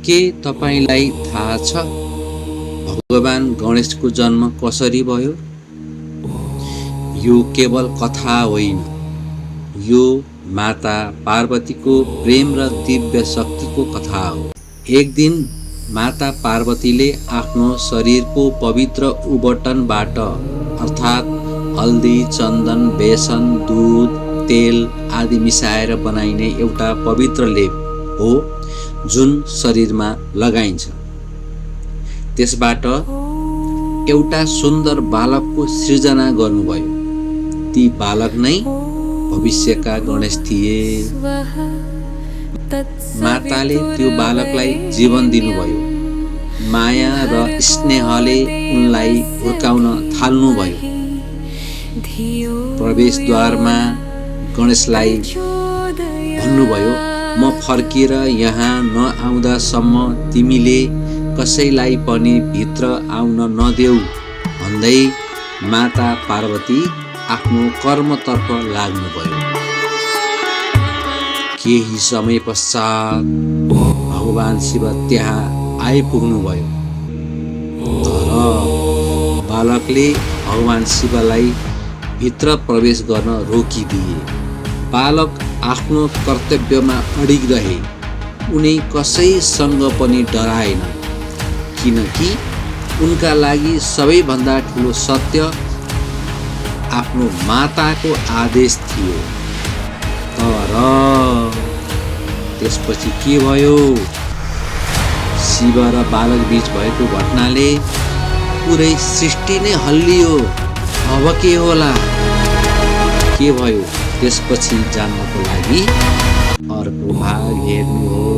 के तपाईलाई थाहा छ भगवान गणेशको जन्म कसरी भयो? यो केवल कथा होइन, यो माता पार्वतीको प्रेम र दिव्य शक्तिको कथा हो। एक दिन माता पार्वतीले आफ्नो शरीरको पवित्र उबटनबाट अर्थात् हल्दी, चन्दन, बेसन, दूध, तेल आदि मिसाएर बनाइने एउटा पवित्र लेप हो जुन शरीरमा लगाइन्छ। त्यसबाट एउटा सुन्दर बालकको सृजना गर्नुभयो। ती बालक नै भविष्यका गणेश थिए। माताले त्यो बालकलाई जीवन दिनुभयो। माया र स्नेहले उनलाई हुर्काउन थाल्नुभयो। प्रवेशद्वारमा गणेशलाई भन्नुभयो, म फर्किएर यहाँ नआउँदासम्म तिमीले कसैलाई पनि भित्र आउन नदेऊ भन्दै माता पार्वती आफ्नो कर्मतर्फ लाग्नुभयो। केही समय पश्चात भगवान शिव त्यहाँ आइपुग्नुभयो। तर बालकले भगवान शिवलाई भित्र प्रवेश गर्न रोकिदिए। बालक आफ्नो कर्तव्यमा अडिग रहे। उनी कसैसँग पनि डराएन, किनकि उनका लागि सबैभन्दा ठुलो सत्य आफ्नो माताको आदेश थियो। तर त्यसपछि के भयो? शिव र बालक बीच भएको घटनाले पुरै सृष्टि नै हल्लियो। अब के होला? के भयो त्यसपछि जान्नको लागि अर्को भाग हेर्नुहोस्।